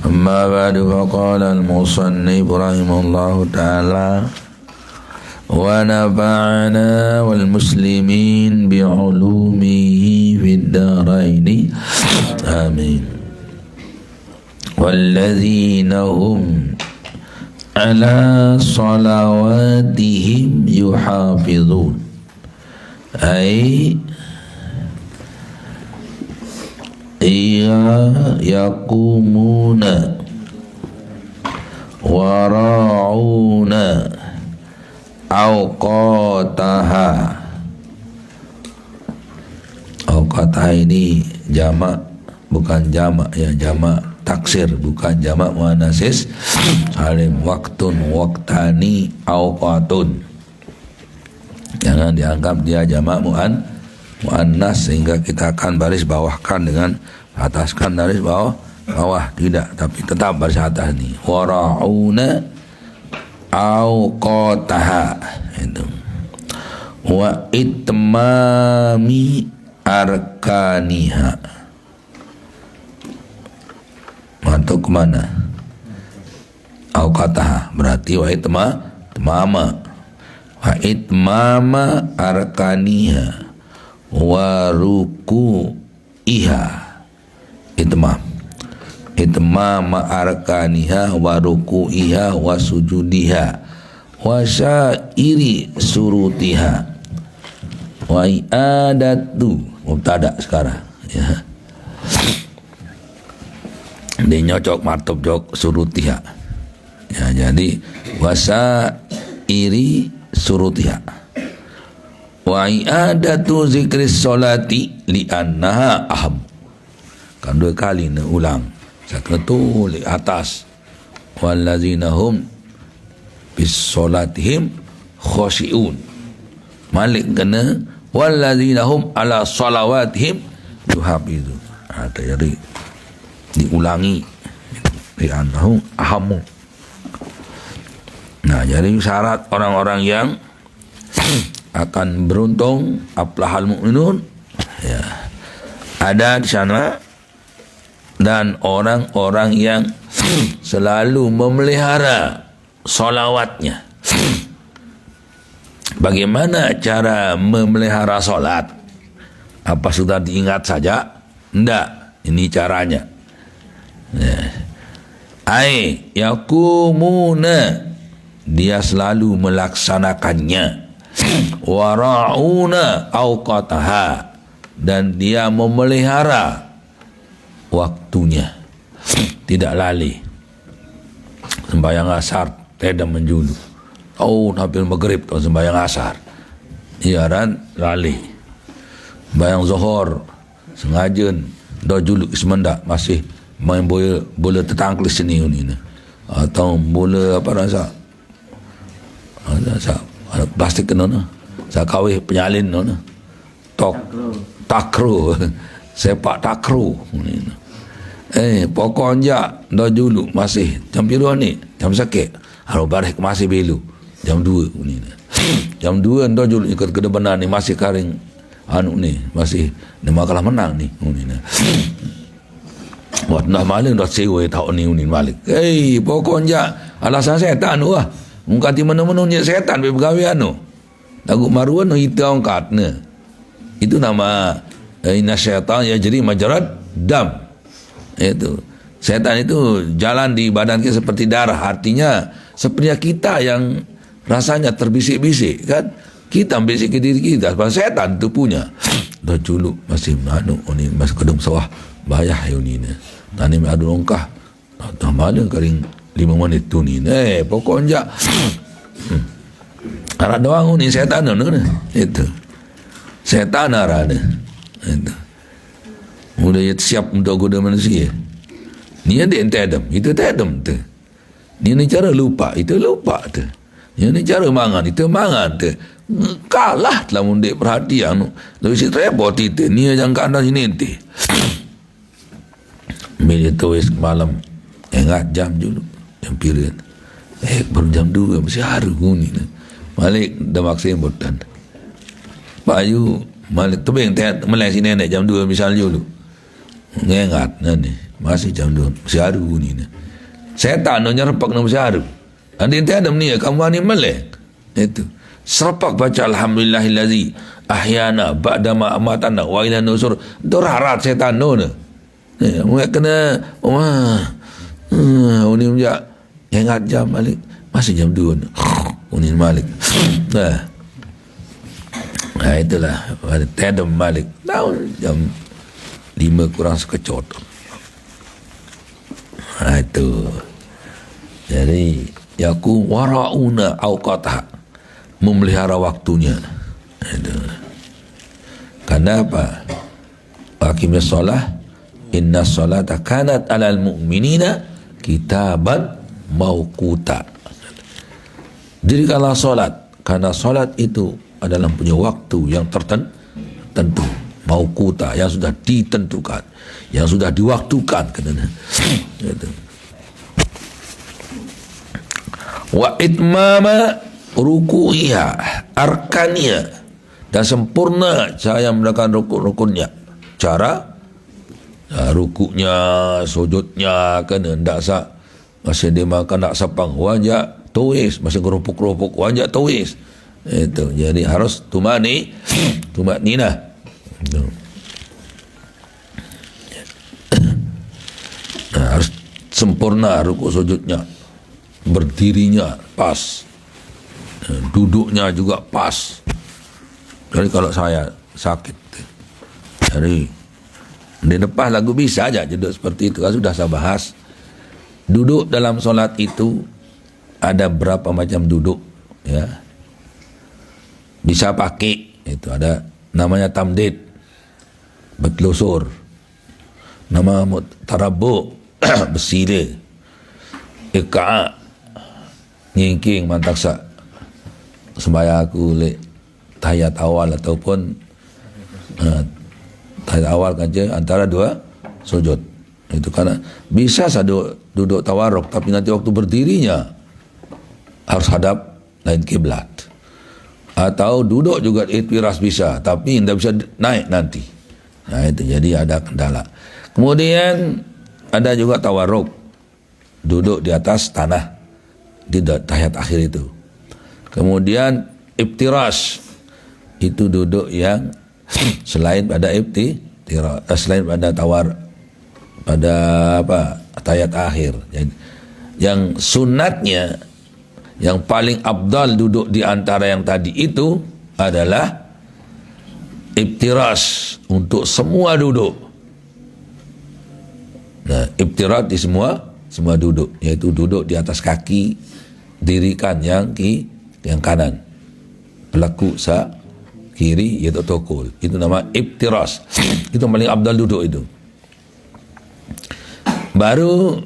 أما بعد فقال المصنف رحمه الله تعالى ونفعنا والمسلمين بعلومه في الدارين آمين والذين هم على صلواتهم يحافظون أي يقومون وراعون awqataha. Awqataha ini jamak, bukan jamak ya, jamak taksir, bukan jamak muannasis salim. Waktun, waktani, awqatun. Jangan dianggap dia jamak muannas sehingga kita akan baris bawahkan dengan ataskan baris bawah, tidak, tapi tetap baris atas ni. Warauna awqataha itu. Wa itmami arkaniha. Atau kemana? Awqataha berarti wa itmama. Wa itmama arkaniha wa ruku'iha. Itmam arkaniha wa ruku'iha wa sujudiha wa syairi surutiha wa i'adatu mubtada sekarang ya. Dia nyocok martub jok surutiha ya, jadi wa syairi surutiha wa i'adatu zikris sholati li'annaha aham. Kan dua kali nak ulang. Saya tulis atas wallazina hum bis solatihim khoshi'un. Malik kena wallazina hum ala salawatihim yuhafizun. Jadi diulangi li'annahum ahamu. Nah, jadi syarat orang-orang yang akan beruntung aflahal mu'minun ya, ada di sana. Dan orang-orang yang selalu memelihara solawatnya. Bagaimana cara memelihara solat? Apa sudah diingat saja? Tidak, ini caranya. Yakumuna, dia selalu melaksanakannya. Wara'una awqataha, dan dia memelihara waktunya, tidak lali. Sembahyang asar tidak menjulu. Hampir maghrib kalau sembahyang asar, iaran lali. Sembahyang zuhur sengaja dah juluk semendak masih main bola tetangklis seni ni, atau bola apa rasa plastik kena saya kawih penyalin takro sepak takro ni. Pokoknya dah dulu masih jam biru ni, jam sakit. Kalau balik masih belu jam 2 ni. Jam 2 dah dulu ikut kedebanan ni masih karing ni, masih nama kalah menang ni. Buat dah malam dah sewa tahu ni balik. Pokoknya alasan setan tu lah. Muka ti mana-mana ni setan bergawe Lagu maruan itu angkat ni. Itu nama inna syaitan yajri majrad dam. Itu setan itu jalan di badan kita seperti darah, artinya seperti kita yang rasanya terbisik-bisik kan, kita bisik ke diri kita, sebab setan itu punya dah juluk masih ni masih kedung sawah bahaya ini tani adu longkah dah malam kering 5 menit tu ni pokoknya arah doang ni setan itu setan arah itu udah siap untuk goda manusia. Ni ada tadam, itu tadam tu. Ni cara lupa, itu lupa tu. Ni cara mangan, itu mangan tu. Kalah telah mundik perhatian. Lalu si repot itu, ni jangan kandang sini tu. Bila tulis malam, ingat jam dulu, jam period. Baru jam 2 masih haru ni. Malik dah maksim botan. Payu Malik tu yang Malaysia sini jam 2 misal dulu. Ingat ni masih jam 2 siaru ni. Setan no nyerpak no siaru. Andi tiada ni kamu ni melek. Itu. Serpak baca alhamdulillahillazi ahyana ba'da ma amatana wa ila nusur. Tu rarat setan no ne. Kena ni menjak ingat jam balik masih jam 2 ni. Uni Malik. Nah itulah tiada Malik. Tahu jam 5 kurang sekecot. Nah itu. Jadi yaku warauna awqatah, memelihara waktunya. Itu. Karena apa? Aqimish shalah inna sholata kanat alal mu'minina kitaban mauquta. Dirikanlah solat, karena solat itu adalah punya waktu yang tertentu, mauquta, yang sudah ditentukan, yang sudah diwaktukan. Gitu. Wa itmama ruku'iha arkaniya, dan sempurna cara melakukan rukun-rukunnya, cara rukuknya, sujudnya, kena ndak sak masih dia makan nak sapang wajak tuis, masih kerupuk-kerupuk wajak tuis. Itu jadi harus tumanina. Nah, harus sempurna rukuk sujudnya, berdirinya pas, duduknya juga pas. Jadi kalau saya sakit, jadi di depan lagu bisa aja duduk seperti itu. Kan sudah saya bahas. Duduk dalam solat itu ada berapa macam duduk, ya. Bisa pakai itu ada namanya tamdid, bertelusur, nama tarabbu, bersila, iqa', nyingking mantaksa, sembahyang aku le tahiyat awal ataupun tahiyat awal saja antara dua sujud. Itu karena bisa saya duduk tawarruk, tapi nanti waktu berdirinya harus hadap lain kiblat. Atau duduk juga ittiras bisa, tapi tidak bisa naik nanti. Nah itu jadi ada kendala. Kemudian ada juga tawarruk, duduk di atas tanah di tahiyat akhir itu. Kemudian iftiras, itu duduk yang selain pada selain pada pada tahiyat akhir. Yang sunatnya, yang paling afdal duduk di antara yang tadi itu adalah iftiras untuk semua duduk. Nah, iftiras di semua duduk, yaitu duduk di atas kaki, dirikan yang kanan, pelaku kiri yaitu tokul. Itu nama iftiras. Itu paling afdal duduk itu. Baru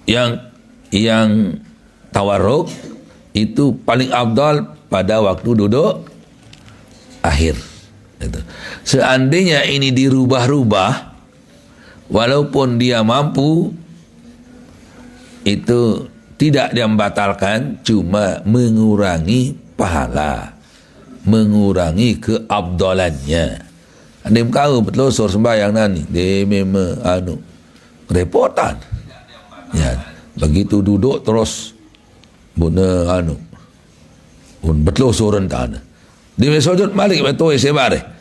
yang tawarruk itu paling afdal pada waktu duduk akhir. Itu. Seandainya ini dirubah-rubah, walaupun dia mampu, itu tidak dia membatalkan, cuma mengurangi pahala, mengurangi keabdalannya. Ada yang kau bertelusur sembahyang nani, dia memang kerepotan. Ya, begitu duduk terus buna bertelusur rentan. Dia sujud balik betul sebare.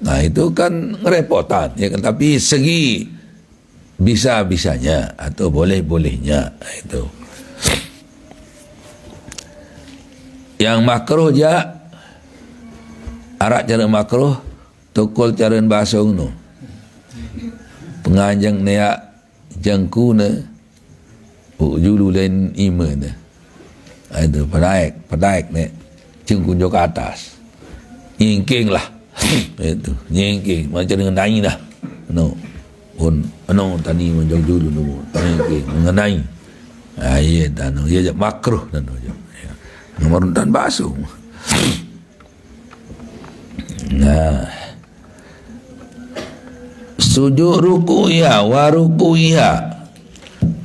Nah itu kan kerepotan, ya kan. Tapi segi bisa-bisanya atau boleh-bolehnya itu. Yang makruh ja arak cara makruh tukul cara basung no. Penganjang neak jangku ne julu lain ima ne. Itu padaik ne jengku ke atas. Nyingking lah. Itu nyingking macam mengenai dah. No. Pun tadi menjauh dulu no. Nyingking mengenai. Iya dan ia makruh dan nomor dan basuh. Nah, sujud ruku'ya wa ruku'iha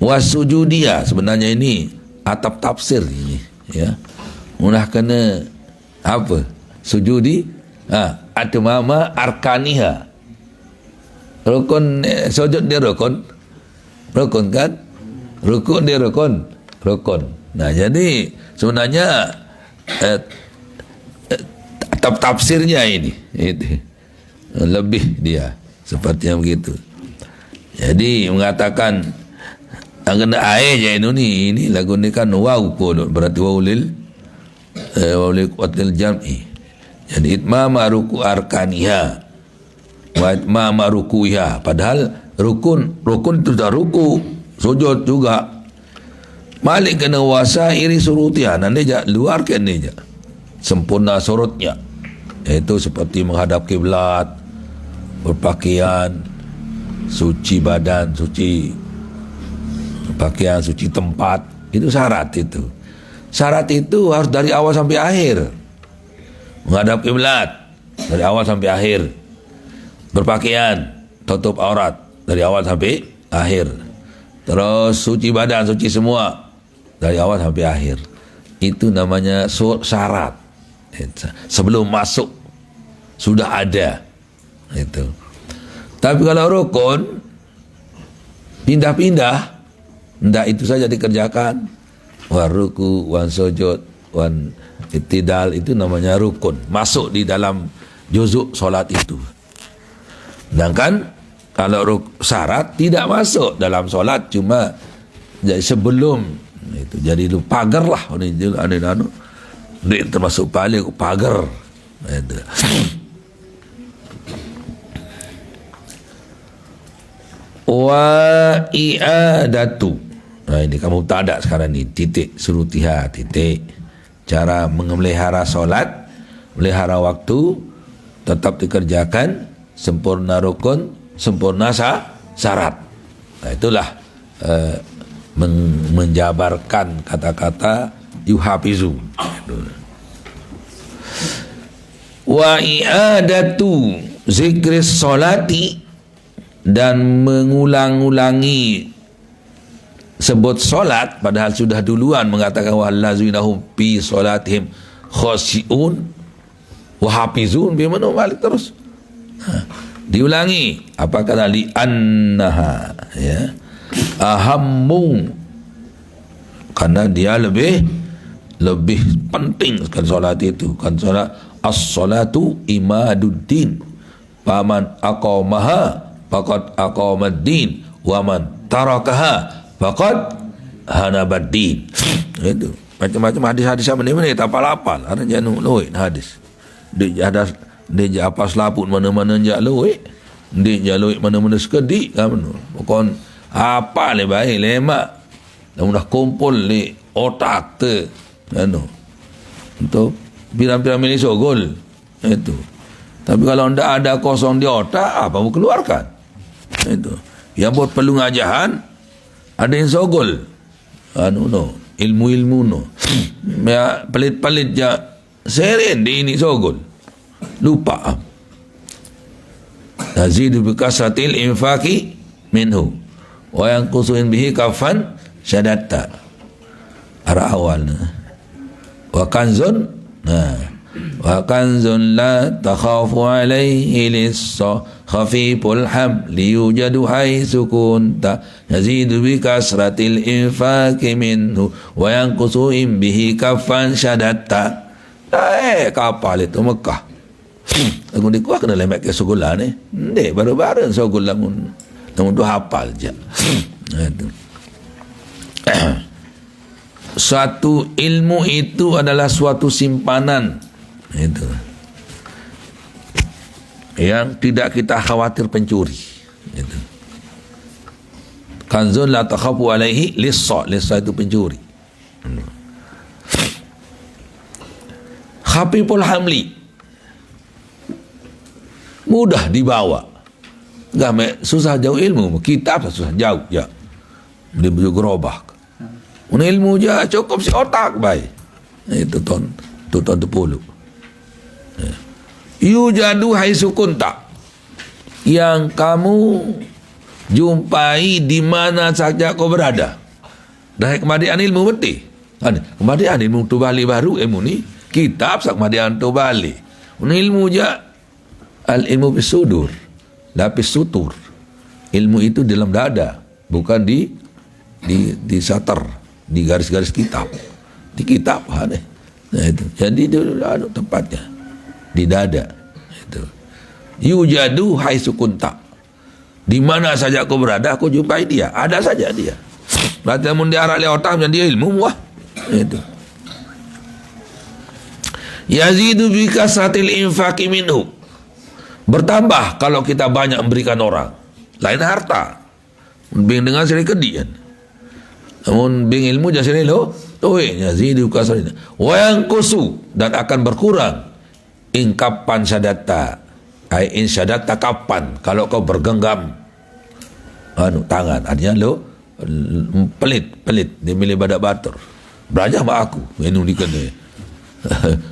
wa sujudiya, sebenarnya ini atap tafsir ini, ya. Munah kena apa? Sujudi, atmama arkaniha, Rukun sujud dia rukun. Rukun kan? Rukun dia rukun. Rukun. Nah, jadi sebenarnya tafsirnya ini lebih dia seperti yang begitu. Jadi mengatakan kena air je ini lagu ni kan waw pun berarti waulil qatil jam'i. Jadi itmama ruku arkaniha wa itmama rukuiha, padahal rukun itu dah ruku, sujud juga. Malik kena wasairi surutiha, nanti je luar kan ni je sempurna surutnya, iaitu seperti menghadap kiblat, berpakaian, suci badan, suci pakaian, suci tempat, itu syarat itu. Syarat itu harus dari awal sampai akhir. Menghadap kiblat dari awal sampai akhir. Berpakaian, tutup aurat dari awal sampai akhir. Terus suci badan, suci semua dari awal sampai akhir. Itu namanya syarat. Sebelum masuk sudah ada. Itu. Tapi kalau rukun pindah-pindah, tidak itu saja dikerjakan. Wan ruku, wan sujud, wan ittidal, itu namanya rukun. Masuk di dalam juzuk solat itu. Sedangkan kalau syarat tidak masuk dalam solat, cuma sebelum itu. Jadi itu pagar lah. Ini termasuk paling pagar. Itu. Wa i'adatu. Nah, ini kamu tak ada sekarang ni, titik surutiha, titik. Cara memelihara solat, melihara waktu, tetap dikerjakan, sempurna rukun, sempurna syarat. Nah, itulah menjabarkan kata-kata yuhafizu. Wa i'adatu zikris solati, dan mengulang-ulangi sebut solat padahal sudah duluan mengatakan wallazunahum fi solatihim khashi'un wa hafizun, bagaimana balik terus diulangi. Apa kata li annaha, ya, ahammu, karena dia lebih penting kan solat itu. Kan solat as-salatu imaduddin, faman aqamaha faqad aqamaddin wa man tarakaha faqad hanabaddin. Itu macam-macam hadis-hadis apa ni tak apal-apal. Ada janu loit hadis. Dia ada dia apa selaput mana-mana jak loit. Dia loit mana-mana sekedi kan. Pokon apa le baik lemak. Dah mudah kumpul ni otak tu. Anu. Untuk pirang-pirang milik sogol. Itu. Tapi kalau ndak ada kosong di otak, apa mau keluarkan? Itu. Yang buat perlu ngajahan, ada yang sogol. Ilmu-ilmu no. Ya, pelit-pelit je seren di ini sogol. Lupa. Tazidu bi kasratil infaqi minhu wa yanqusuin bihi kafan syadatta. Arah awalnya. Wa kanzun, wa kanzun la takhafu alaihi lis-sa khafiful hamli yujadu haitsu kunta yazidu bi kasratil infaqi minhu wa yanqusu bihi kaffan syadatta. Kapal itu Mekah. Aku ni kuah kena lemak ke sekolah ni. Ndek baru-baru sekolah mun tu hafal je. Itu. Suatu ilmu itu adalah suatu simpanan. Itu. Yang tidak kita khawatir pencuri. Itu. Kanzun la takhafu alaihi lis-sa. Lis-sa itu pencuri. Khafiful hamli, mudah dibawa. Enggak susah jauh ilmu. Kitab susah jauh ya. Dia bergerobak. Ilmu je cukup si otak baik. Itu ton 10. Yujadu haitsu kunta, yang kamu jumpai di mana saja kau berada. Dah kemadian ilmu berarti. Kemadian ilmu tu balik baru ilmu ni. Kitab sak kemadian tu balik. Ilmu je al ilmu bisudur, lapis sutur. Ilmu itu dalam dada, bukan di satar, di garis-garis kitab. Di kitab ada. Nah itu. Jadi itu tempatnya di dada. Itu. Yujadu haitsu kunta. Di mana saja aku berada, aku jumpai dia. Ada saja dia. Berarti mun diarak le otak dia ilmu wah. Itu. Yazidu bi kasratil infaqi minhu. Bertambah kalau kita banyak memberikan orang. Lain harta. Bing dengan sini kedian. Namun bing ilmu jangan sini lo. Tuh yazidu kasratil. Wa yanqusu, dan akan berkurang. In kapan sadata. Ai in sadata kapan kalau kau bergenggam tangan. Artinya lo pelit dia milih badak batur. Berajah mak aku minum dikene.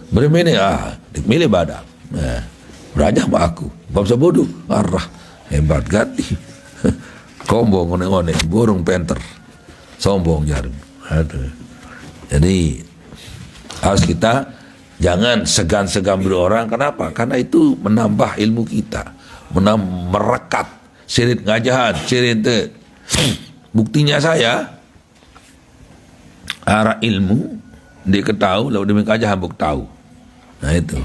Bermene milih badak. Berajah mak aku. Bab bodoh. Arah hebat gati. Kombong ngone-ngone burung penter. Sombong jarum. Jadi harus kita jangan segan-segan beri orang. Kenapa? Karena itu menambah ilmu kita, merekat sirit ngajahan, sirit itu. Buktinya saya arah ilmu dia ketahu, lalu demi kajahan buk tahu. Nah itu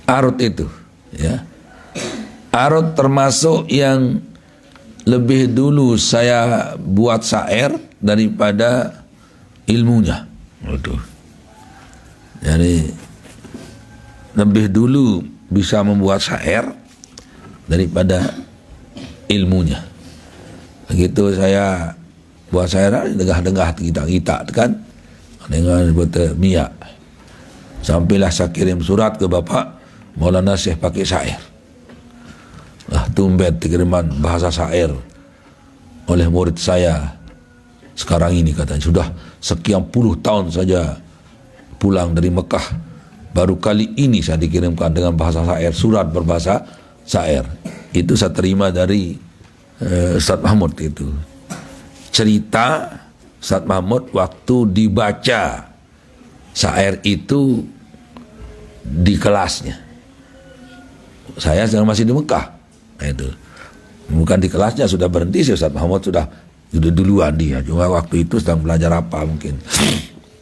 arut itu, ya. Arut termasuk yang lebih dulu saya buat syair daripada ilmunya. Waduh. Jadi lebih dulu bisa membuat syair daripada ilmunya. Begitu saya buat syair, dengah-dengah kita kan dengan buat Mia. Sampailah saya kirim surat ke Bapak Maulana Syekh pakai syair. Tumben kiriman bahasa syair oleh murid saya sekarang ini, katanya sudah sekian puluh tahun saja pulang dari Mekah, baru kali ini saya dikirimkan dengan bahasa syair, surat berbahasa syair. Itu saya terima dari Ustaz Mahmud. Itu cerita Ustaz Mahmud waktu dibaca syair itu di kelasnya. Saya sedang masih di Mekah. Nah, itu bukan di kelasnya, sudah berhenti sih Ustaz Mahmud, sudah duluan dia. Cuma waktu itu sedang belajar apa mungkin.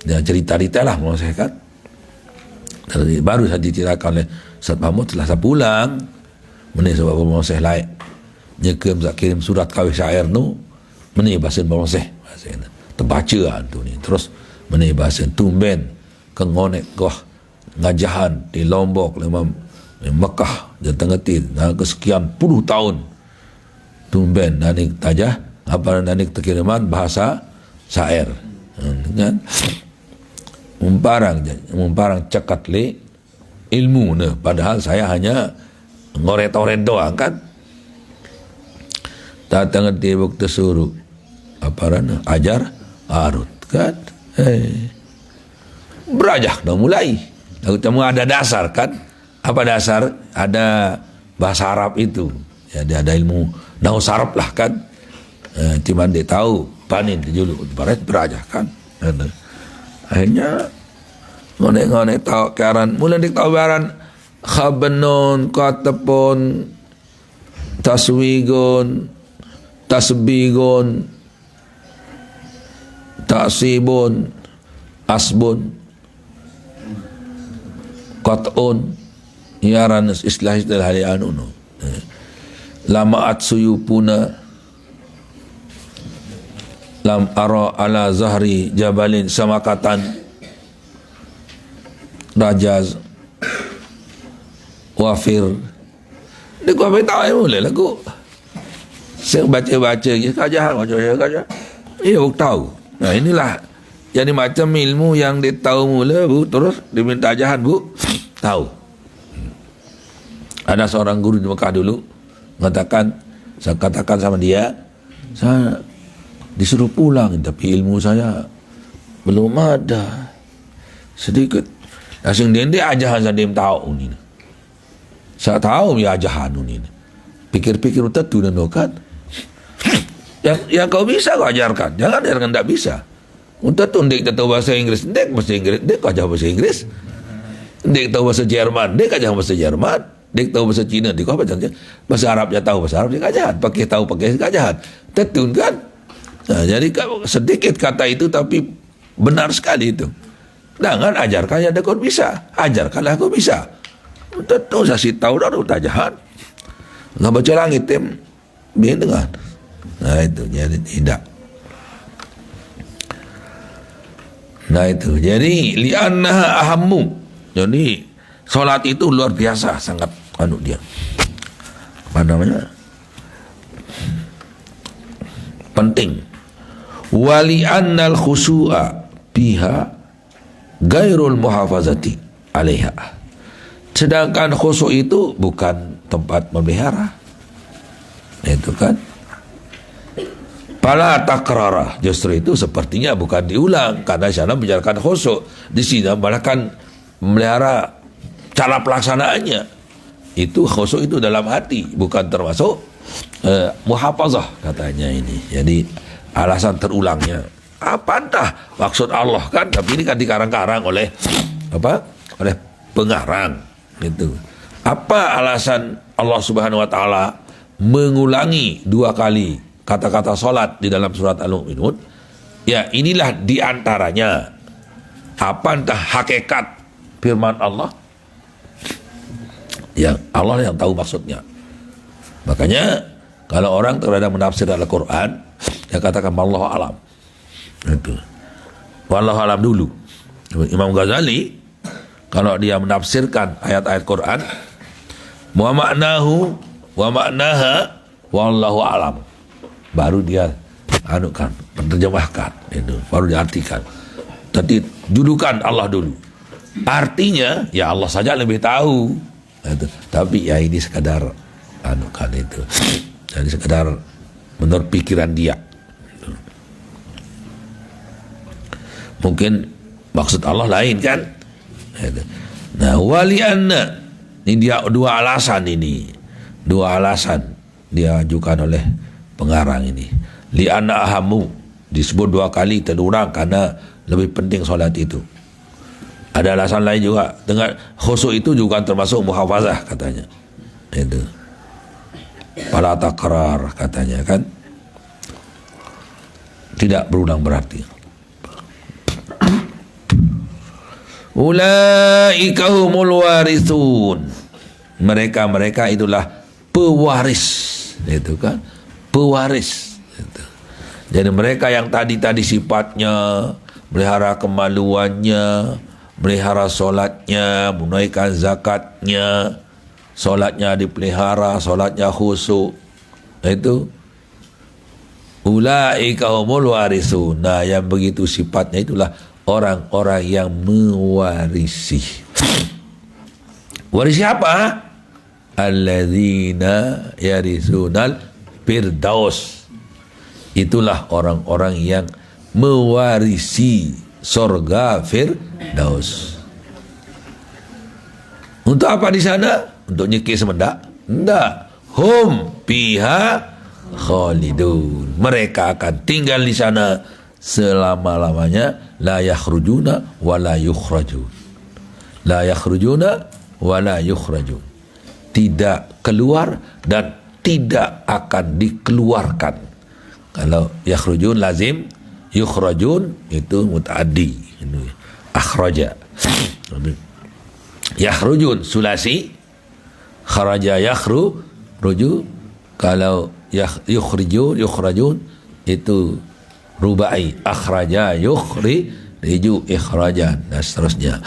Dan cerita-cerita lah menurut saya kan. Baru saya diceritakan oleh Ustaz Mahmud setelah saya pulang. Meni sebab mau saya lain. Nyekem saya kirim surat kawih syair nu. Meni bahasa mau saya. Terbaca tu ni. Terus meni bahasa tumben kengonek goh ngajahan di Lombok di Mekah di Tengetin kesekian puluh tahun. Tumben nanik tajah apa nanik terkiriman bahasa syair. Kan? Memparang cekat le ilmu ne, padahal saya hanya ngoret-oret doang kan. Datang di waktu suruh apa ajar arut kan. Berajak dah mulai. Lalu cuma ada dasar kan. Apa dasar? Ada bahasa Arab itu. Ya, dia ada ilmu nahwu saraf lah kan. Cuman dia tahu panin dijuluk barat berajak kan. Akhirnya ngonek-ngonek tahu karan, mulai diktahu baran khabanun, katapun, taswigun, tasbigun, tasibun, asbun, qat'un, yaran istilah hari anu lama atsuyupuna lam ara ala zahri jabalin samakatan rajaz wafir. Dia kau tahu mulai lagu saya baca-baca je kajian baca kajian iya aku tahu. Nah inilah jadi macam ilmu yang dia tahu mula bu, terus diminta ajahan bu tahu. Ada seorang guru di Mekah dulu mengatakan, saya katakan sama dia, saya disuruh pulang tapi ilmu saya belum ada sedikit. Langsung dia ajahan saya dia tahu ni. Saya tahu dia ajahan ni. Pikir-pikir tentu dan kan. Yang kau bisa kau ajarkan, jangan ajarkan tak bisa. Untuk tu dia tahu bahasa Inggris, dia bahasa Inggris, dia kau ajar bahasa Inggris. Dia tahu bahasa Jerman, dia kau ajar bahasa Jerman. Dia tahu bahasa Cina, dia kau baca bahasa Arab dia tahu bahasa Arab dia tak jahat, pakai tak jahat. Tetun kan? Nah, jadi sedikit kata itu tapi benar sekali itu. Jangan ajarkan yang kau bisa, ajarkanlah kau bisa. Tentu saya tahu dah tak jahat. Nggak baca langit tem, biar dengar. Nah itu jadi tidak. Nah itu jadi li'annaha ahammu. Jadi solat itu luar biasa sangat dia. Apa namanya? Penting. Wali'annal khusu'a biha gairul muhafazati alaiha. Sedangkan khusu' itu bukan tempat memelihara. Itu kan. Pala takrara, justru itu sepertinya bukan diulang karena sana bicarakan khusu'. Di sini malah kan memelihara cara pelaksanaannya. Itu khusu' itu dalam hati, bukan termasuk muhafazah katanya ini. Jadi alasan terulangnya apa entah maksud Allah kan, tapi ini kan dikarang-karang oleh apa? Oleh pengarang itu. Apa alasan Allah Subhanahu wa taala mengulangi 2 kali kata-kata salat di dalam surat Al-Mu'minun? Ya, inilah diantaranya. Apa entah hakikat firman Allah? Yang Allah yang tahu maksudnya. Makanya kalau orang terkadang menafsir Al-Quran, dia katakan wallahu alam. Itu. Wallahu alam dulu. Imam Ghazali kalau dia menafsirkan ayat-ayat Quran, wa ma'nahu wa ma'naha wallahu alam. Baru dia penerjemahkan itu, baru diartikan. Tadi julukan Allah dulu. Artinya ya Allah saja lebih tahu. Itu. Tapi ya ini sekadar itu. Jadi sekadar menurut pikiran dia. Mungkin maksud Allah lain kan? Nah, walianna ini dia 2 alasan ini. 2 alasan diajukan oleh pengarang ini. Li'anna ahamu disebut 2 kali terulang karena lebih penting solat itu. Ada alasan lain juga. Dengan khusyuk itu juga termasuk muhafazah katanya. Itu. Pala takrar katanya kan. Tidak berulang berarti. Ulaika humul warithun. Mereka itulah pewaris. Itu kan. Pewaris. Itu. Jadi mereka yang tadi sifatnya melihara kemaluannya, melihara solatnya, menunaikan zakatnya, solatnya dipelihara, solatnya khusyuk. Itu ulaika humul warithun. Nah, yang begitu sifatnya itulah orang-orang yang mewarisi. Warisi apa? Alladzina yarisunal firdaus. Itulah orang-orang yang mewarisi surga firdaus. Untuk apa di sana? Untuk nyekir semendak? Enggak. Hum fiha khalidun. Mereka akan tinggal di sana selama-lamanya. La yakhrujuna wa la yukhrajun. La yakhrujuna wa la yukhrajun. Tidak keluar dan tidak akan dikeluarkan. Kalau yakhrujun lazim, yukhrajun itu mutaaddi. Akhraja. Yakhrujun sulasi, kharaja yakhruju. Kalau yukhrajun itu rubai, akhraja yukhriju ikhrajan, dan seterusnya.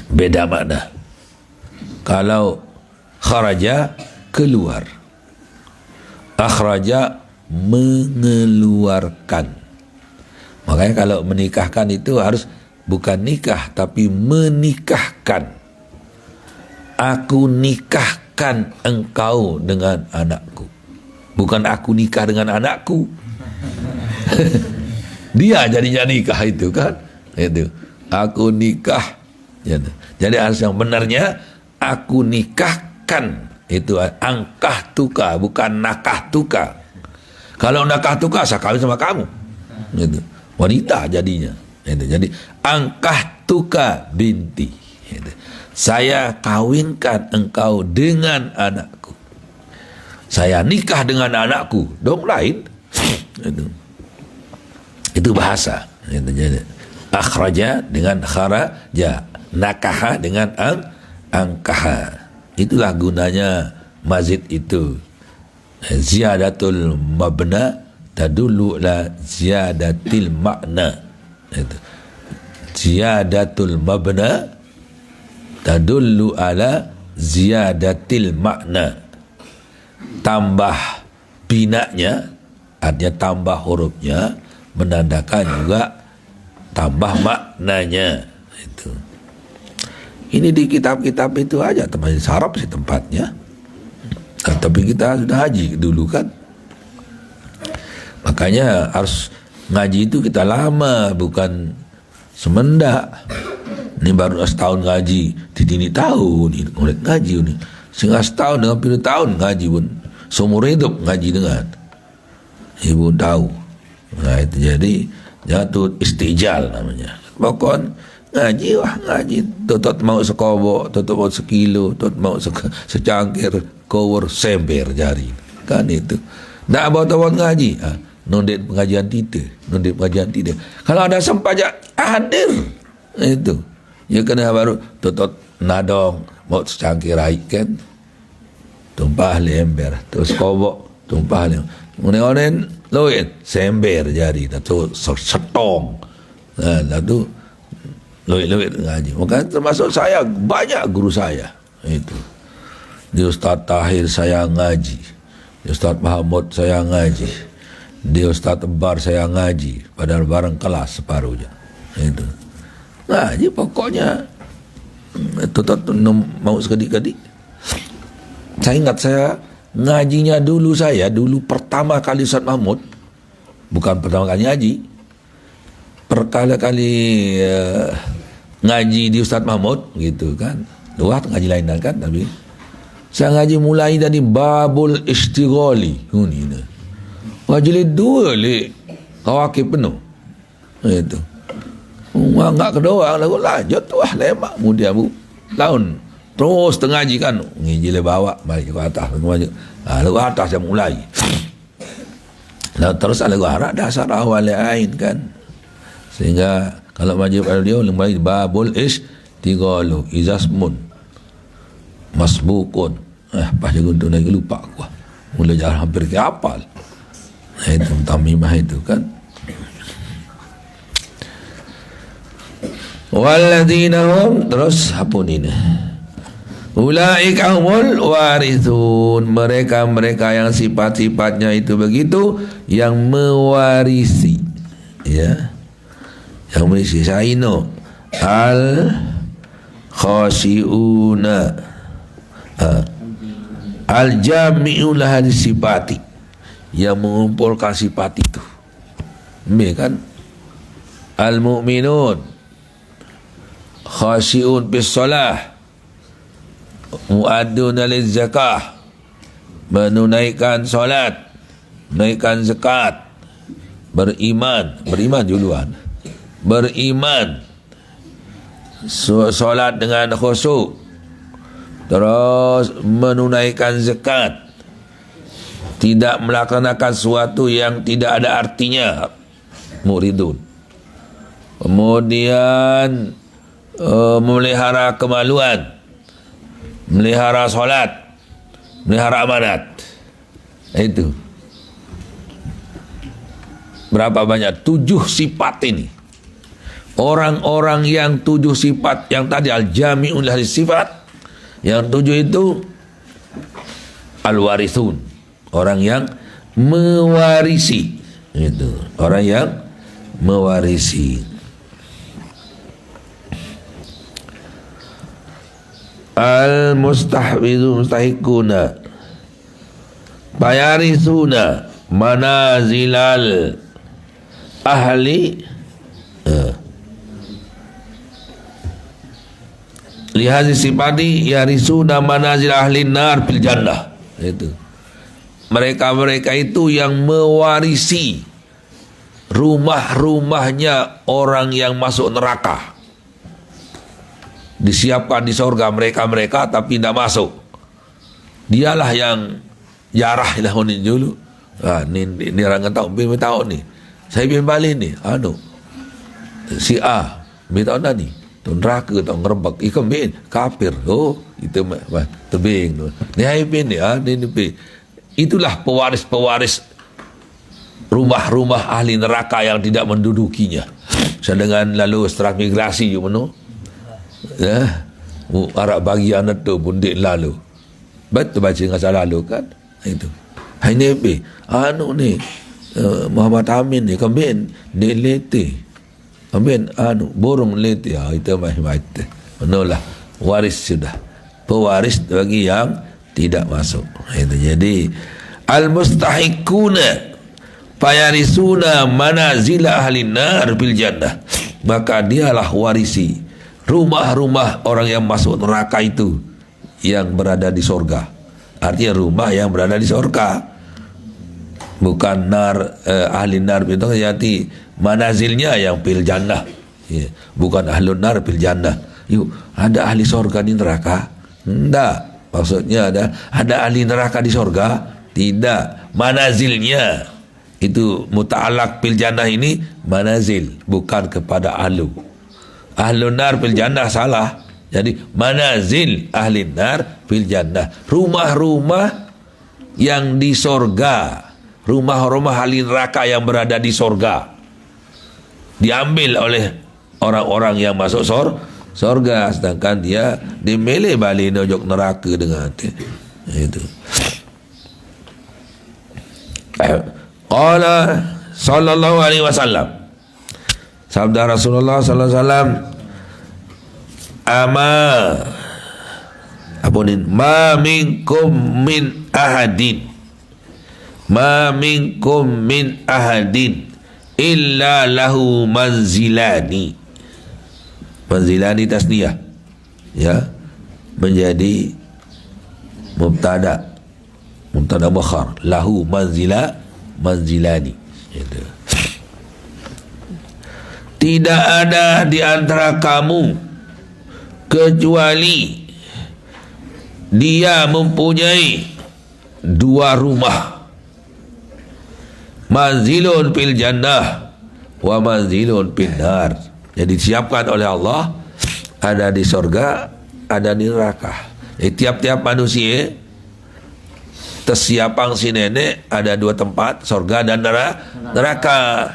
Beda makna. Kalau kharaja keluar, akhraja mengeluarkan. Makanya kalau menikahkan itu harus bukan nikah tapi menikahkan. Aku nikahkan engkau dengan anakku. Bukan aku nikah dengan anakku. Dia jadinya nikah itu kan. Itu. Aku nikah. Jadi harus yang benarnya aku nikahkan. Itu angkah tuka, bukan nakah tuka. Kalau nakah tuka saya kawin sama kamu. Gitu. Wanita jadinya. Gitu. Jadi angkah tuka binti. Gitu. saya kawinkan engkau dengan anakku, saya nikah dengan anakku, dong lain. Itu bahasa. Akhraja dengan kharaja, nakaha dengan angkaha. Itulah gunanya mazid itu. Ziyadatul mabna tadullu la ziyadatil makna. Itu. Ziyadatul mabna tadullu ala ziyadatil makna. Tambah binanya, artinya tambah hurufnya, menandakan juga tambah maknanya. Itu. Ini di kitab-kitab itu aja, teman sarap sih tempatnya. Tapi kita sudah haji dulu kan. Makanya harus ngaji itu kita lama, bukan semendak. Ini baru setahun ngaji, ini tahun ini mulai ngaji ini. Setengah setahun dengan puluh tahun ngaji pun, seumur hidup ngaji dengan. Ibu tahu. Nah itu jadi jatuh istijal namanya. Pokok ngaji, wah ngaji. Tutot mau sekobok, tutot mau sekilo, tutot mau secangkir, kowor sember jari. Kan itu. Nak bawa ngaji. Nondet pengajian tidak. Kalau ada sempat hadir. Itu. Ya kena baru tutot nadong, mau secangkir air kan. Tumpah lember, terus kobok, tumpah lember. Kemudian loit sember jari, tu setong. Lalu loit ngaji. Maka termasuk saya, banyak guru saya itu. Di Ustaz Tahir saya ngaji, di Ustaz Muhammad saya ngaji, di Ustaz Bar saya ngaji, padahal bareng kelas separuhnya. Itu ngaji pokoknya. Tutup mau sekedik-kedik. Saya ingat saya ngajinya dulu pertama kali Ustaz Mahmud, bukan pertama kali ngaji, perkali-kali ngaji di Ustaz Mahmud gitu kan. Luar ngaji lain kan, tapi saya ngaji mulai dari babul istighali. Ini ngaji dua le kawakib penuh. Itu. Enggak kedua lagu lanjut wah lemak kemudian bu tahun terus tengah ngaji kan ngiji le bawa balik ke atas lagu atas yang mulai lalu terus lagu harap dasar awal lain kan, sehingga kalau maju pada dia mulai babul istighalo izasmun masbukun pas jago tu lagi lupa aku mulai jarang hampir ke hafal. Itu tamimah itu kan. Walladzina hum, terus hapun ini. Ulaika humul warithun, mereka yang sifat-sifatnya itu begitu, yang mewarisi, ya, yang mewarisi. Saino al khashiuna al jami'u lahal sifati, yang mengumpulkan sifat itu. Kan al mu'minun khashi'un bis salah mu'adduna liz zakah, menunaikan solat, menunaikan zakat, beriman duluan, beriman, solat dengan khusyuk, terus menunaikan zakat, tidak melaksanakan sesuatu yang tidak ada artinya, muridun. Kemudian memelihara kemaluan, melihara solat, melihara amanat. Itu berapa banyak? 7 sifat ini. Orang-orang yang 7 sifat yang tadi al-jami'un lahis sifat, yang 7 itu al-warithun, orang yang mewarisi. Itu orang yang mewarisi. Al-mustahwidu mustahikuna bayarithuna manazilal ahli lihazi sifati yarisuna manazil ahli nar fil jannah. Itu mereka itu yang mewarisi rumah-rumahnya orang yang masuk neraka. disiapkan di sorga mereka-mereka tapi tidak masuk. Dialah yang jarah lah ni dulu. Ni orang tahu, bin tahu ni. Saya bin balik ni, si A, bin tahu dah ni. Tuan neraka tahu ngerebak, ikan bin kafir. Oh, itu tebing tu. Ni hai bin ni, ni. Itulah pewaris-pewaris rumah-rumah ahli neraka yang tidak mendudukinya. Sedangkan lalu setelah migrasi you mano. Arab bagi anak tu pun dek lalu. Betul baca dengan salah lalu kan? Itu. Hai ni ni Muhammad Amin ni kambin dek lete. Kambin borong lete. Itu macam manolah waris sudah. Pewaris bagi yang tidak masuk. Itu jadi al-mustahiquna fayarisuna manazila ahlin nar bil jannah. Maka dialah warisi rumah-rumah orang yang masuk neraka itu yang berada di sorga. Artinya rumah yang berada di sorga, bukan nar ahli nar itu jadi manazilnya yang fil jannah, bukan ahlun nar fil jannah. Ada ahli sorga di neraka? Tidak. Maksudnya ada ahli neraka di sorga? Tidak. Manazilnya itu muta'alaq fil jannah ini manazil, bukan kepada ahlu. Ahlun nar fil jannah salah. Jadi manazil ahli nar fil jannah, rumah-rumah yang di sorga, rumah-rumah ahli neraka yang berada di sorga diambil oleh orang-orang yang masuk sorga, sedangkan dia dimilih balik nojok neraka dengan itu. Qala sallallahu alaihi wasallam, sabda Rasulullah sallallahu alaihi wasallam, ma minkum min ahadin illa lahu manzilani. Manzilani tasniyah, ya, menjadi mubtada mukhar, lahu manzilani. Gitu. Tidak ada di antara kamu kecuali dia mempunyai dua rumah, manzilun fil jannah wa manzilun fil nar. Jadi disiapkan oleh Allah, ada di sorga, ada di neraka. Tiap-tiap manusia tersiapang si nenek ada dua tempat, sorga dan neraka.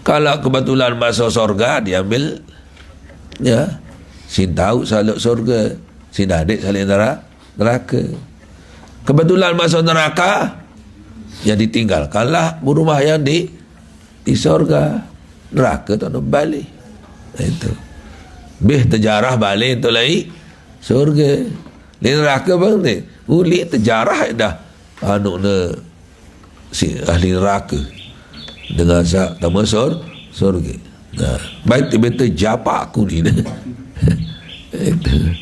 Kalau kebetulan masuk sorga, diambil, ya, si tahu saluk sorga, si adik saluk neraka. Kebetulan masuk neraka, ya ditinggalkanlah rumah yang di sorga. Neraka tak nak balik. Itu bih terjarah balik tu lagi surga. Di neraka bang ni uli terjarah dah ne si ahli neraka dengan sak nama surga. Nah, baik betul japa aku ni. Itu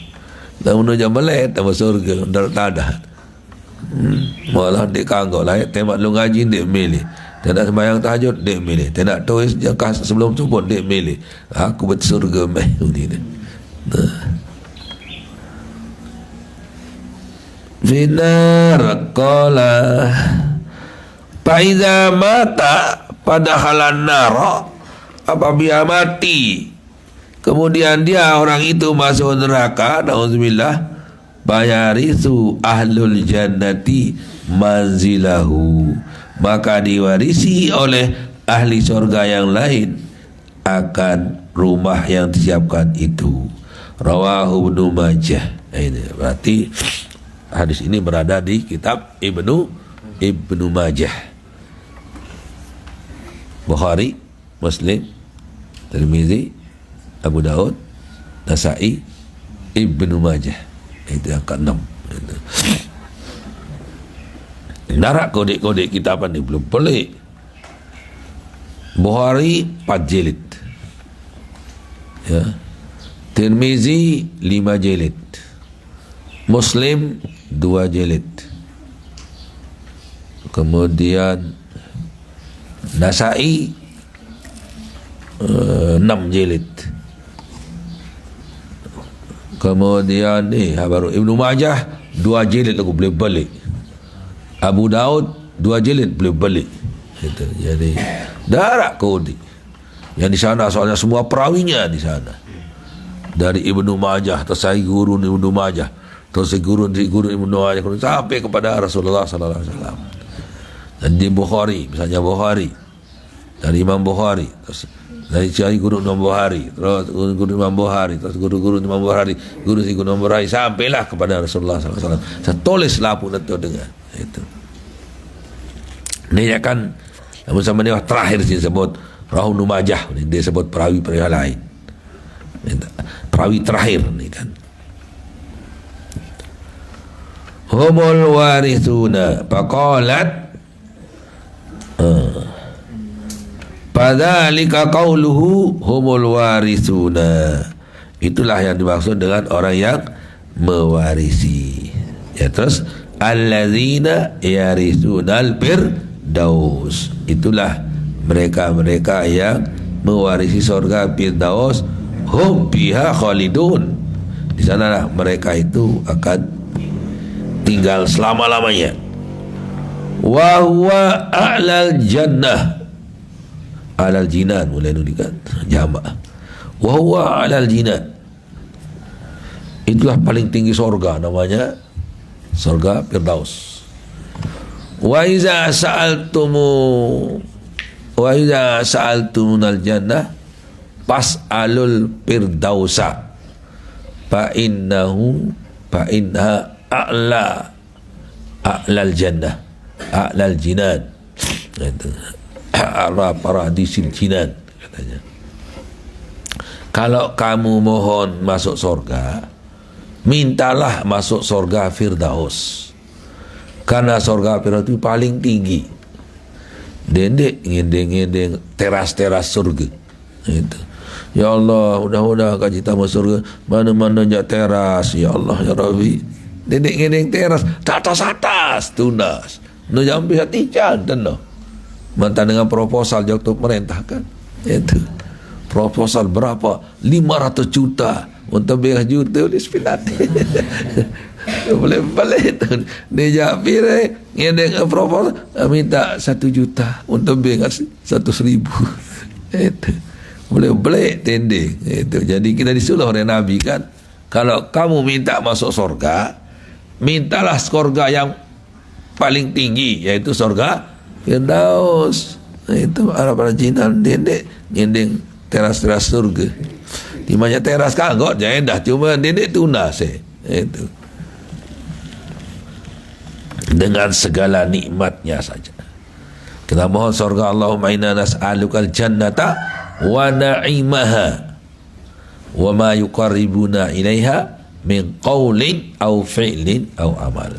nama jam melek nama surga dar tadah. Malah dek kanggok lah tembak lu ngaji dek milih. Tak nak sembahyang tahajud, dia milih. Tak nak tulis jangka sebelum subuh, dia milih. Aku bersurga meh ni. Finar qala faiza mata pada halan nara, apabila mati kemudian dia orang itu masuk neraka, nauzubillah, bayarisu ahlul jannati manzilahu, maka diwarisi oleh ahli surga yang lain akan rumah yang disiapkan itu. Rawahu Ibnu Majah. Ini berarti hadis ini berada di kitab Ibnu Majah, Bukhari, Muslim, Tirmizi, Abu Daud, Nasa'i, Ibnu Majah. Itu yang ke-6. Narak kodek-kodek kitab ni belum pelik. Bukhari 4 jilid, ya. Tirmizi 5 jilid, Muslim 2 jilid, kemudian Nasa'i 6 jilid, Kemudian ni baru Ibnu Majah 2 jilid lagu boleh balik. Abu Daud 2 jilid boleh balik. Gitu. Jadi darat kodi. Yang di sana soalnya semua perawinya di sana. Dari Ibnu Majah, tersai guru Ibnu Majah, tersai guru Ibnu Majah sampai kepada Rasulullah sallallahu alaihi wasallam. Dan di Bukhari, misalnya Bukhari dari Imam Bukhari, terus dari cari guru Imam Bukhari, terus guru Imam Bukhari, terus guru Imam Bukhari, guru Imam Bukhari, sampailah kepada Rasulullah sallallahu alaihi wasallam. Saya tulislah pun itu dengar. Itu. Ini kan sama dia terakhir dia sebut Rahul Numajah, dia sebut perawi lain. Perawi terakhir ni kan. Humul warithuna faqalat Fadzalika qauluhu humul warithuna. Itulah yang dimaksud dengan orang yang mewarisi. Ya, terus allazina yaritsunal firdaus. Itulah mereka-mereka yang mewarisi surga firdaus. Hum biha khalidun. Di sanalah mereka itu akan tinggal selama-lamanya. Wa huwa a'lal jannah. Alal jinan mulai nulikan jamak. Wa huwa alal jinan. Itulah paling tinggi surga, namanya surga firdaus. Wa iza sa'altumunal jannah fas'alul firdausa fa innaha a'lal jannah, a'lal jinan. Itu a'la paradisil jinan katanya. Kalau kamu mohon masuk surga, mintalah masuk surga firdaus, karena surga firdaus itu paling tinggi. Dendek ngedeng teras-teras surga itu. Ya Allah, mudah-mudahan kaji tamu surga mana-mana jak teras, ya Allah ya Rabbi. Dendek ngedeng teras atas tunas no jambi hati jantan no. Mantan dengan proposal jauh merintahkan itu proposal berapa 500 juta untuk 1 juta di sepilat boleh itu dia pilih ngedeng proposal minta 1 juta untuk 100.000 itu boleh tending itu. Jadi kita disuruh oleh Nabi kan, kalau kamu minta masuk surga, mintalah surga yang paling tinggi, yaitu surga firdaus. Itu para jinan dendek teras-teras surga. Dimanya teras kagok jangan dah, cuma dendek tunas itu dengan segala nikmatnya saja. Kita mohon surga. Allahumma inna nas'alukal jannata wa na'imaha wa ma yuqarribuna ilaiha min qawlin aw fi'lin aw amal.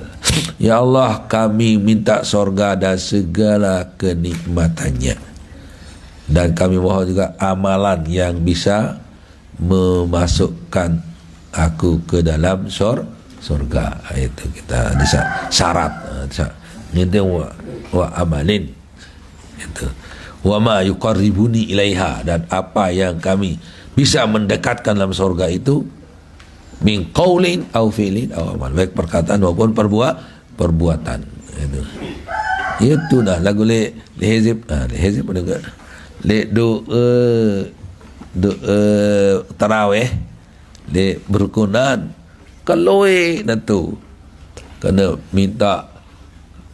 Ya Allah, kami minta surga dan segala kenikmatannya, dan kami mohon juga amalan yang bisa memasukkan aku ke dalam surga. Itu kita bisa syarat ini wa amalin itu wa ma yuqarribuni ilaiha, dan apa yang kami bisa mendekatkan dalam surga itu min qaulin au fi'lin au amal, baik perkataan maupun perbuatan. Itu dah lagu le hizib juga le doa tarawih le berkunan kaloi natu kena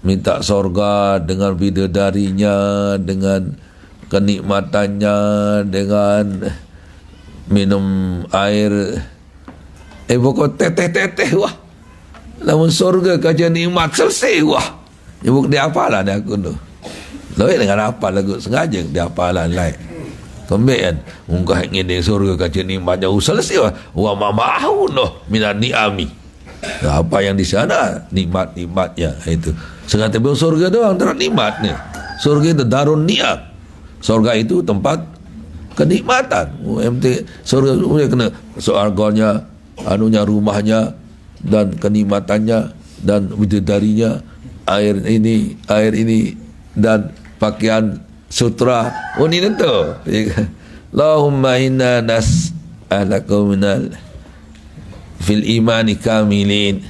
minta surga dengan bidadarinya, dengan kenikmatannya, dengan minum air pokok teteh wah, namun surga kajian nikmat selesai wah. Ibu dia apalah dia aku tu loe dengan apa lagu sengaja dia apalah lain kembek kan unggah ngene surga kajian nikmat jauh selesai wah mahu noh minan ni'ami. Apa yang di sana nikmat-nikmatnya itu. Sengaja bilang surga doang terang nikmatnya. Surga itu darun ni'am. Surga itu tempat kenikmatan. Surga kena surganya, anunya, rumahnya, dan kenikmatannya, dan bidadarinya, air ini dan pakaian sutra. Oh ini tentu. Allahumma inna nas'alaka minal fil imani kamilin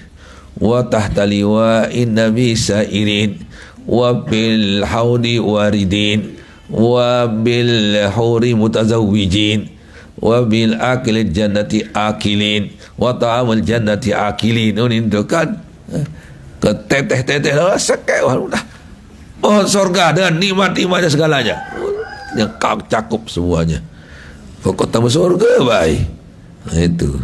wa tahta liwa'in nabi sa'irin wa bil haudi waridin wa bil huri mutazawwijin wa bil akil jannati akilin wa ta'amul jannati akilin. Itu kan keteteh-teteh sekek udah pohon surga dengan nikmat-nikmatnya segalanya yang cakup semuanya. Pokok tamu surga baik. Itu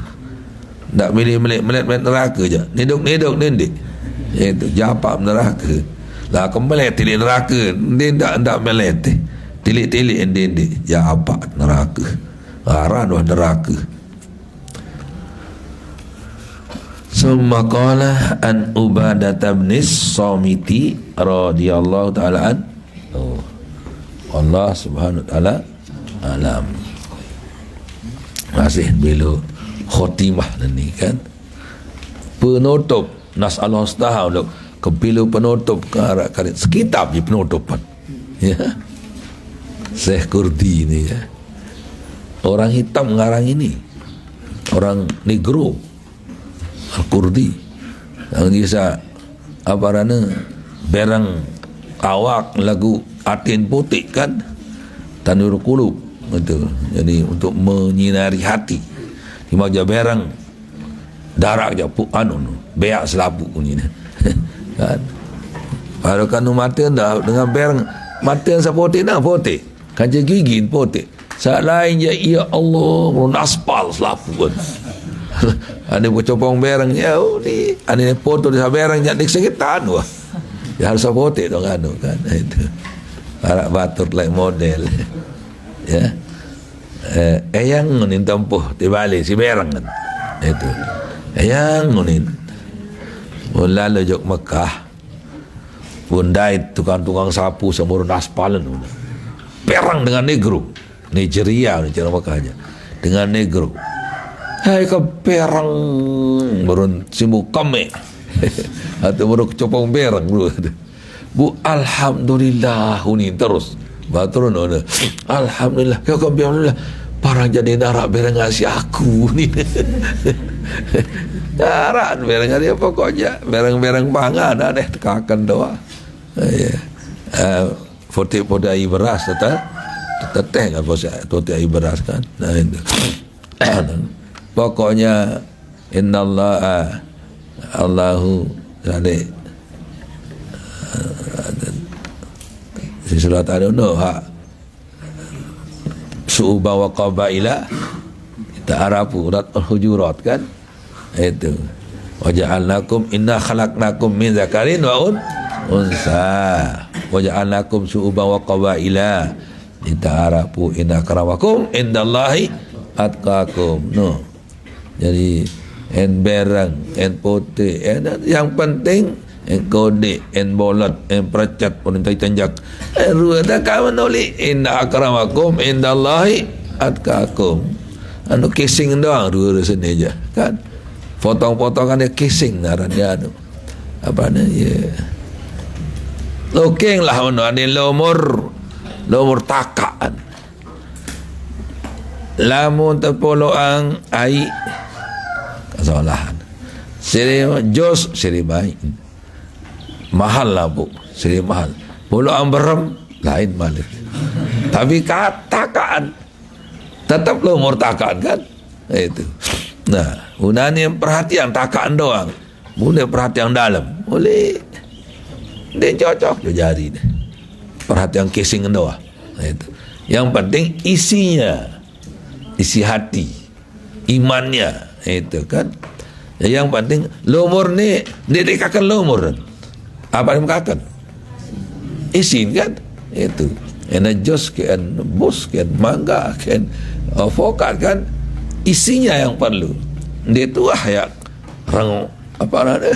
tak milih melet neraka je. Niduk nendik. Itu japak neraka. Lah kembali tilik neraka. Dia tak melet. Tilik-tilik nendik japak neraka. Haran wah neraka. Summa qala an Ubadah bin Samiti radhiyallahu ta'ala an. Allah subhanahu wa ta'ala alam. Masih bila khotimah ni kan, penutup nas'allahu ta'ala untuk kepila penutup ke arah karet sekitar je penutupan ya. Syekh Kurdi ni ya, orang hitam ngarang ini, orang negro Al-Kurdi yang bisa apa rana berang awak lagu atin putih kan, Tanwirul Qulub itu. Jadi untuk menyinari hati di maja berang darak je anu beak selapuk ni kan. Kalau kanu mata dah dengan berang mata yang putih dah putih, kaca gigi putih. Saat lain je ya Allah aspal selapuk kan. Ada bercopong berang ya ni ada foto di berang jadi sekitar wah. Ya harus putih dong anu kan itu. Arak batur like model. Ya. Yang ngunin tempuh di balik si berang kan. Itu. Yang ngunin. Lalu jok Mekah. Bundai tukang-tukang sapu semurun aspalan. Perang dengan negro. Nigeria ni cara Mekah aja. Dengan negro. Hai ke perang burun simu kame. Atau burun copong berang dulu. Bu alhamdulillah unin terus. Baturun ona. Alhamdulillah. Ya kau alhamdulillah. Parang jadi narak berang ngasih aku ni. Narak berang dia pokoknya berang-berang pangan aneh tekakan doa. Ya. Fortik podai beras teteh kan fortik beras kan. Nah itu. Pokoknya innallaha Allahu tadi di surat An-Nur su'uba wa qabaila kita arafu surat Al-Hujurat kan itu waja'alnakum inna khalaqnakum min zakarin wa unsa waja'alnakum su'uba wa qabaila kita arafu inna akramakum indallahi atqakum. No, jadi en berang en putih yang penting en kode en bolat en percat pun tanjak ruada kawan oli inna akramakum indallahi atqakum. Anu kissing doang dua sini aja kan, potong-potongan dia kissing ngaran dia anu apa ya looking lah anu ada lomor takaan lamun terpoloang ai kesalahan siri jos siri baik mahal lah bu siri mahal poloang berem lain balik tapi katakan tetap lo umur takaan kan itu. Nah unani yang perhatian takaan doang boleh perhatian dalam boleh dia cocok dia jari deh perhatian casing doang. Nah, itu yang penting isinya isi hati imannya itu kan yang penting lumur ni dia dikakan lumur apa yang dikakan isin kan itu ena jos kan bos kan mangga kan avokat kan isinya yang perlu dia tu ya rang apa ada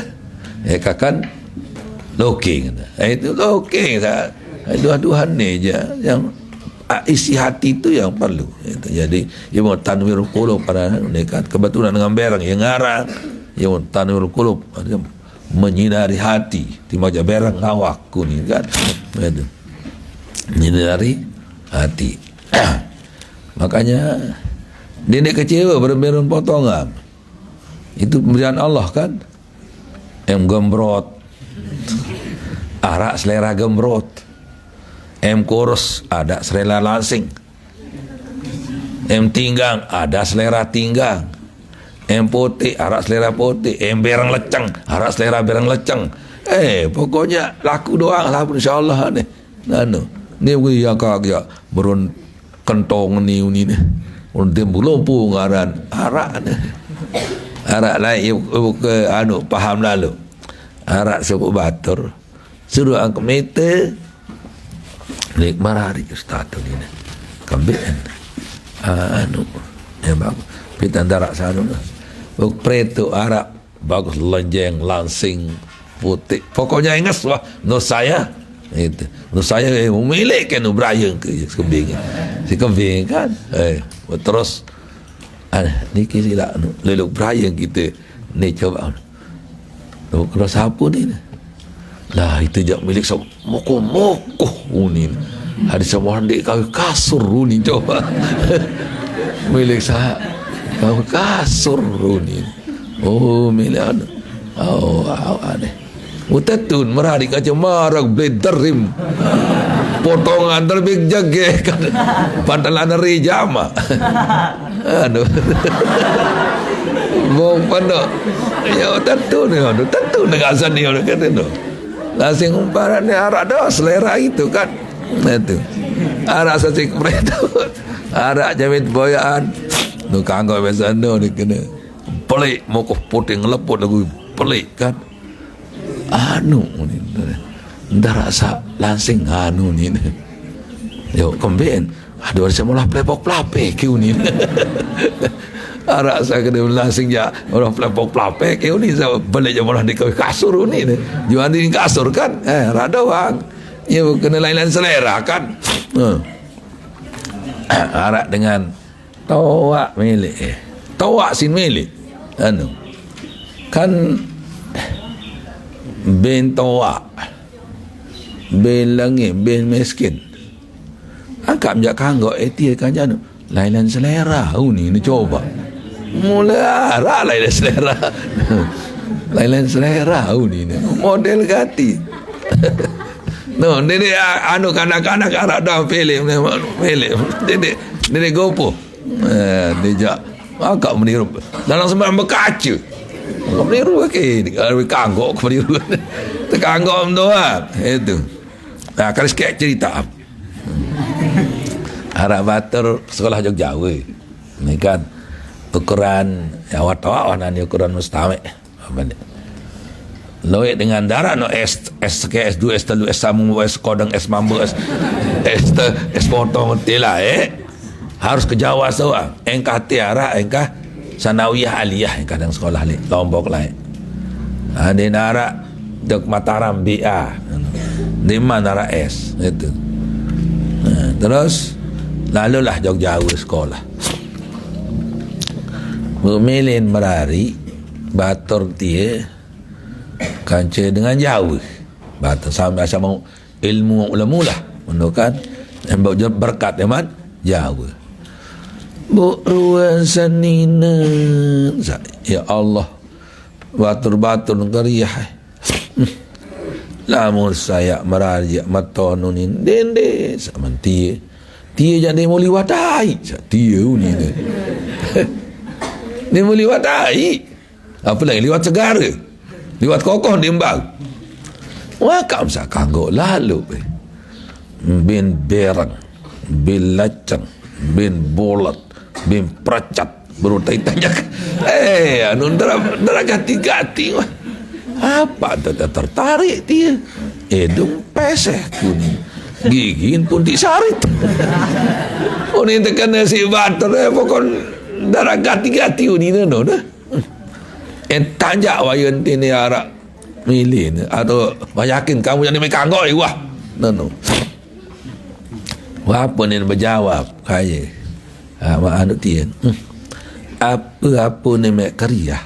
kakan loking itu loking dua-duaan ni je yang isi hati itu yang perlu itu. Jadi ia mau tanwirul qulub pada mereka kebetulan dengan berang yang ngarang ia mau tanwirul qulub menyinari hati di maja berang awak kuning kan itu menyinari hati. Makanya dia kecewa berberun potongan Itu pemberian Allah kan. Gembrot, arak selera gembrot. Kurus, ada selera langsing. Tinggang, ada selera tinggang. Putih, arak selera putih. Berang leceng, arak selera berang leceng. Pokoknya laku doang lah insyaAllah ni. Ni ya kak ya berun kentong ni ni. Untuk belumpu ngaran arak ni. Arak lain ke paham lalu. Arak suku batur. Suruh angkat meter. Lek marari ustaz tu ni. Kambian. Yang bagus. Kita darak sana. Preto arak bagus lenjeng langsing putih. Pokoknya ingat wah no saya itu. No saya memilih kan Brian ke kembing. Si kembing kan. Terus ni kisah leluk Brian kita ni coba. Kalau siapa ni? Lah itu jak milik sama moko ni. Ada semua hendak kau kasur ni coba. Milik saya kau kasur ni. Milik anu. Aneh. Utatun merari kaca marak blederim. Potongan terbig jage kan. Pantalan rejama. Aduh. Mau pandok. Ya tentu dengan asal ni orang kata tu. Langsung umparan ni arak dah selera itu kan. Itu. Arak sasik mereka. Arak jamit boyaan. Nu kanggo biasa ni kena. Pelik mokoh putih ngeleput lagu pelik kan. Ni. Ndak rasa langsing ni. Yo kembien. Aduh semula plepok-plapek kiu ni. Arak saya kena langsing ya orang pelapok-pelapek kiu ni saya balik je malah di kasur ni. Jual di kasur kan. Rada wang. Ya kena lain-lain selera kan. Arak dengan tawak milik. Tawak sin milik. Kan ben tawak. Ben langit, ben miskin. Angkat menjak kanggok dia kan janu. Lain-lain selera. Ni coba. Mula arak lain selera. Lain selera ni. Model ganti. Ni kanak-kanak arak dah film. Ni gopo. Dia agak meniru. Dalam sembarang berkaca. Meniru ke? Kalau kanggok meniru. Kanggok doang. Itu. Kalau sikit cerita. Arak batur sekolah Jogja ni kan ukuran awak ni ukuran mustami loe dengan darah no S2 S3 S1 S kodang S mambu S potong tila harus ke Jawa soa engkah tiara engkah sanawiyah aliyah engkah dan sekolah ni Lombok lain di nara Jog Mataram BA di mana S itu terus lalulah Jogja sekolah. Memilin merari batur dia kanca dengan jauh. Batur sampai sama ilmu ulama lah. Menurutkan yang berkat eman jauh. Buruan sanina. Ya Allah. Batur-batur ngeriah. Lamun saya merari matonunin dende sama dia. Dia jadi mau liwat dai. Dia ni. Dia mau liwat dai. Apa lagi liwat segara. Liwat kokoh diembang. Wah kam sa kanggo lalu. Bin berang, bin lacang, bin bolat, bin pracat. Berutai tanjak. Ndara gati-gati. Apa tertarik dia? Edung peseh kuning. Gigin pun disarit. Ni tekan si batur pokok darah gati-gati ni no. Tanya wayan ini arak milih atau yakin kamu jadi mekanggoi wah. No. Apa ni berjawab kaya. Mak dia. Apa ni mek karya.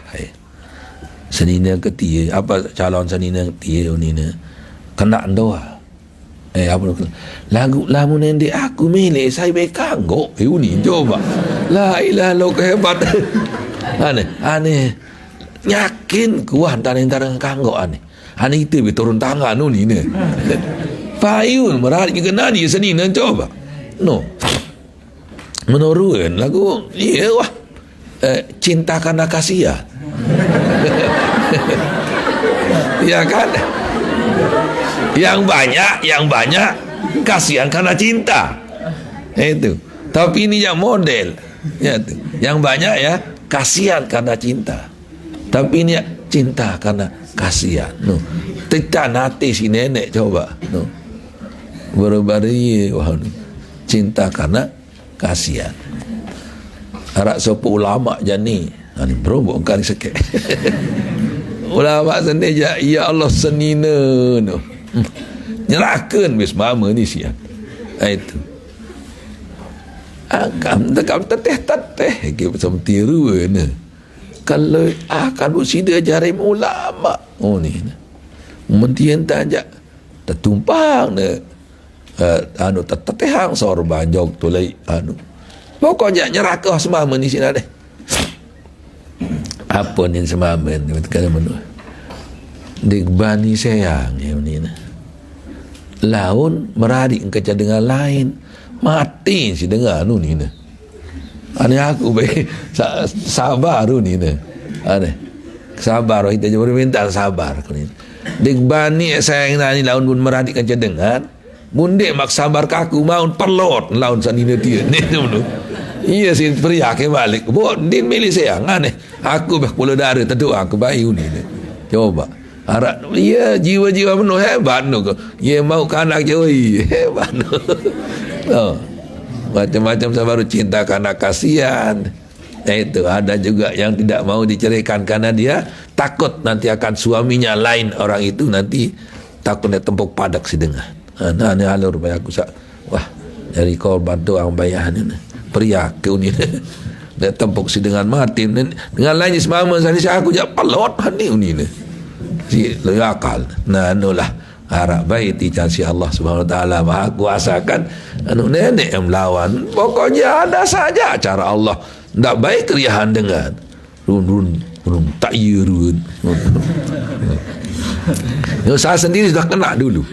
Senina ketia apa calon senina ketia ni kena doa. Lagu nenek aku milik saya bekanggo ni coba la ilaha illallah hebat aneh yakin kuah tarang-tarang kanggok ni. Ani itu turun tangan ni ne. Payun merat kena dia seni nan coba. No. Menurun lagu iya wah. Cinta karena kasihan. Ya kan? Yang banyak kasihan karena cinta. Itu. Tapi ini yang model. Ya, itu. Yang banyak ya kasihan karena cinta. Tapi ini ya cinta karena kasihan. No. Tidak nanti si nenek coba. No. Baru-baru wah, cinta karena kasihan. Arak sopo ulama jani. Ani bro bukan sekek. Ulama sendiri ya Allah senina no. Nyerahkan bis mama ni sian. Itu. Akam teteh ke macam tiru ne. Kalau akan bersida jarim ulama. Oh ni. Mentian tajak tertumpang ne. Anu teteh hang sorban jog tu lai anu. Pokoknya nyerah ke semama ni sini deh. Apa ni semama ni kata mana? Digbani sayang ya ni na. Laun meradik kerja dengan lain mati si dengar anu ni na. Ane aku baik sabar anu ni na. Ane sabar kita je minta sabar aku ni. Digbani sayang ni laun pun meradik kerja dengan mundik mak sabar kaku maun perlot laun sanina dia ni tu. Iya sih pria ke balik. Bo din milih sayang aneh. Aku bah pula darah terdoa ke bayu ni. Coba. Harap iya jiwa-jiwa penuh hebat nu. Ia mau kanak je oi. Hebat nu. Oh. Macam-macam sabar cinta karena kasihan. Itu ada juga yang tidak mau diceraikan karena dia takut nanti akan suaminya lain orang itu nanti takutnya tempuk padak si dengar. Nah ni alur bayar aku sak. Wah, dari korban tu ang bayahan ni. Pria ke ni dia tempuk si dengan mati dengan lain semama saya aku jak pelot hani ni si akal nah anulah harap baik dikasih Allah Subhanahu wa taala maha kuasa kan anu nenek yang melawan pokoknya ada saja cara Allah ndak baik keriahan dengan run tak yurun saya sendiri sudah kena dulu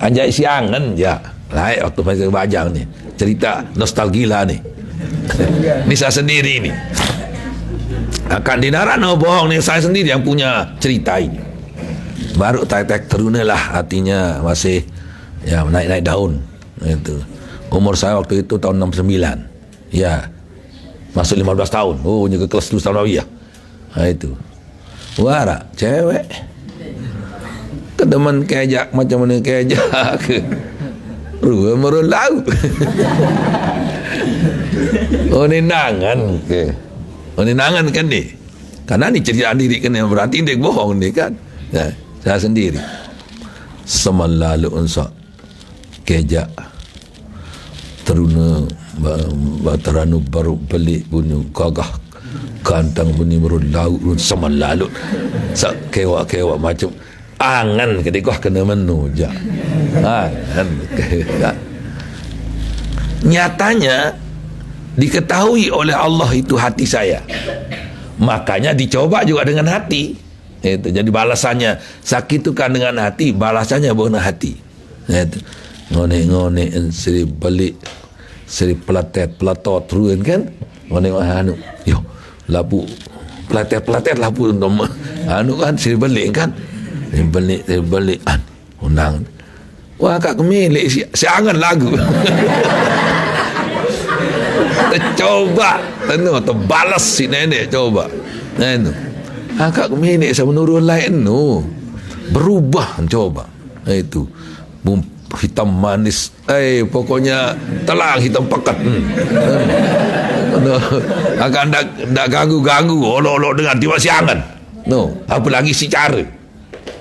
anjay siangan ya lain waktu masa bajang ni cerita nostalgia ni. Ni saya sendiri ni. Akan dinaran no bohong ni saya sendiri yang punya cerita ini. Baru tak teruna lah hatinya masih ya naik-naik daun itu. Umur saya waktu itu tahun 69. Ya. Masuk 15 tahun. Oh, ke kelas 2 Sanawiyah. Ha itu. Wara cewek. Kedemen kejak macam mana kejak ke. Rua merun laut. Oh ni nangan ke. Oh ni nangan kan ni. Karena ni cerita diri kan yang berarti dia bohong ni kan. Ya, saya sendiri. Semalalu unsa kejak teruna bataranu baru beli bunyi gagah kantang bunyi merun laut semalalu sak kewa-kewa macam angan kedekoh kena menu je. Kan. Nyatanya diketahui oleh Allah itu hati saya. Makanya dicoba juga dengan hati. Itu jadi balasannya sakit itu kan dengan hati, balasannya bukan hati. Itu ngone seri balik seri pelatot ruin kan. Ngone anu yo labu pelatet labu anu kan seri balik kan. Balik undang. Wah kak kemilik si angan lagu. Coba terbalas si nenek coba. Nah itu. Akak kemilik saya menurut lain no. Berubah coba. Nah itu. Hitam manis. Pokoknya telang hitam pekat. Akan tak ganggu olok-olok dengan tiba si angan. No, apalagi si cara.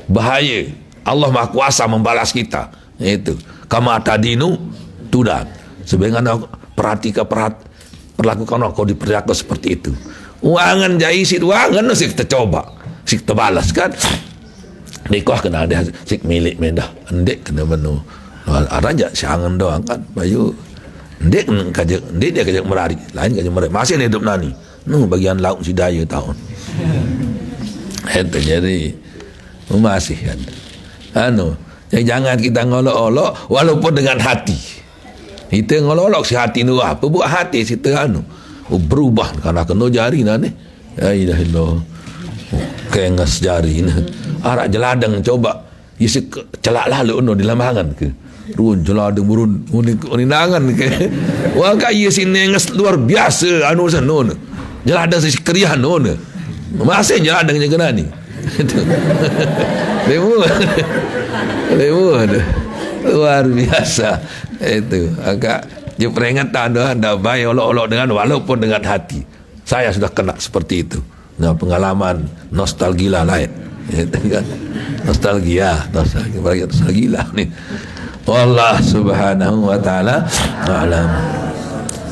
Bahaya. Allah Maha Kuasa membalas kita. Itu. Kama tadinu tudan. Sebagaimana perlakukan kau diperlakukan seperti itu. Uangan jai si uangan si kita coba. Si kita balas kan. Dikoh kena ada si milik mendah. Ndek kena menu. Ada aja si angan doang kan. Bayu. Ndek dia kajak merari. Lain kajak merari. Masih hidup nani. Bagian lauk si daya tahun. Itu jadi masih jangan kita ngolok-olok walaupun dengan hati. Kita ngolok-olok si hati tu apa buat hati kita berubah karena kena jari ni. Ya ilah illallah. Kengas jari ni. Arak jeladang coba isi celak lalu di lamangan ke. Run jeladang burun uninangan ke. Wah kaya sini ngas luar biasa sana. Jeladang si kerian masih jeladangnya kena ni. Lemu luar biasa itu agak dia peringatan dah baik olok-olok dengan walaupun dengan hati. Saya sudah kena seperti itu. Nah, pengalaman nostalgia lain itu kan nostalgia ni. Wallah subhanahu wa ta'ala a'lam.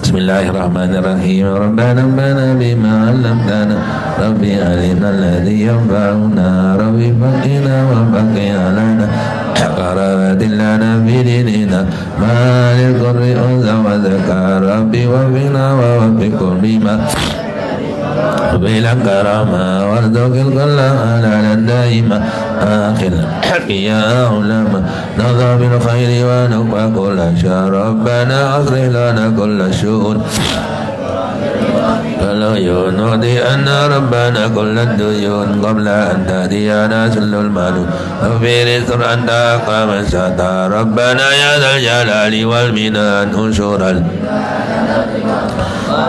Bismillahirrahmanirrahim. Rabbana rabbana bima 'allamtana rabbi arina alladhi yanfa'una rabbi faqina wa faqina lana qarabatin lana fi dinina ma lil qurri unza wa zakar rabbi wa bina wa wafiqum bima بلا كرامة وارزق الكلام على الدائمة آخر الحق يا علماء نظر بالخير ونقوى كل شر ربنا أصلح لنا كل شؤون فلا ينودي أن ربنا كل الديون قبل أن تأتينا سل المنون وفي رزق أنت أقام الستار ربنا يا ذا الجلال والمنان انشر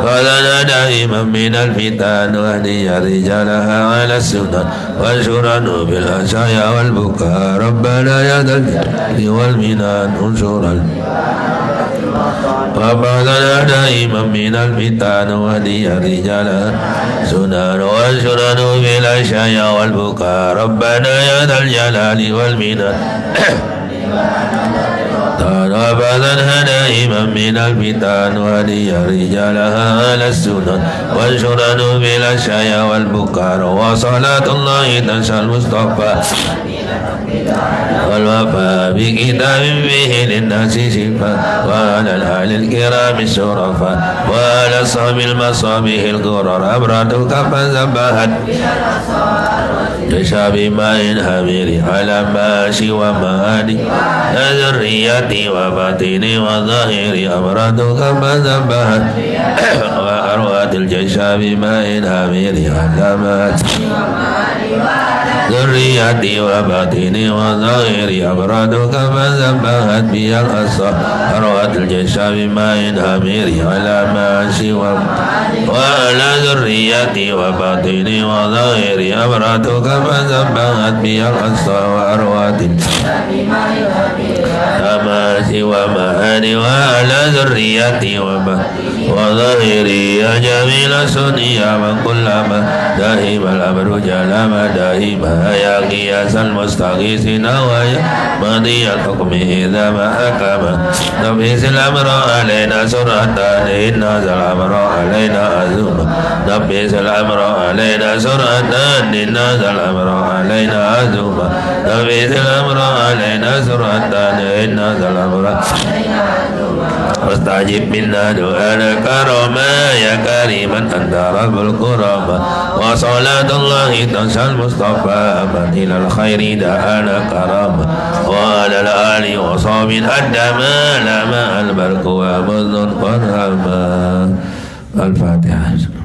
فلنا دائما من الفتن واهدي رجالها على السنن وانشرنا بالعشايا والبكاء ربنا يا ذا الجلال والمنان انشر فلنا دائما من الفتن واهدي رجالها سنن وانشرنا بالعشايا والبكاء ربنا يا ذا الجلال والمنان ربنا دائما من الفتن وهدي رجالها على السنن وانشرنا بالعشايا والبكار وصلاة الله تنسى المصطفى والوفاء بكتاب فيه للناس شفاء وعلى الآل الكرام الشرفاء وعلى أصحاب المصابيح الغرر أبرتك فزبهت تشاب ماء حمير على ماشي ومهادي ذريتي وباطني وظاهري أبرتك فزبهت وأروات الجيش بماء حمير على ماشي ذريتي وباطني وظاهري أبرادك فزبهت بي الأصى أروت الجيش بماء حمير على ماشي وعلى ذريتي وباطني وظاهري أبرادك فزبهت بي الأصى وأروت ماشي ومهاني وعلى ذريتي وظاهري يا جميل سنيا من كل ما دائم الأمر جلما دائما يا قياس المستغيثين ويا ماضي الحكم إذا ما حكم نبيس الأمر علينا سرعة إن ذا الأمر علينا أزوم نبيس الأمر علينا سرعة إن ذا الأمر علينا أزوم نبيس الأمر علينا سرعة إن ذا الأمر واستعجب منا دعانا كرما يا كريما أنت رب الكرامة وصلاة الله تنسى المصطفى من إلى الخير دعانا كرامة وعلى الآل وصحب الأدمى لما البرك ومذن قرما. الفاتحة.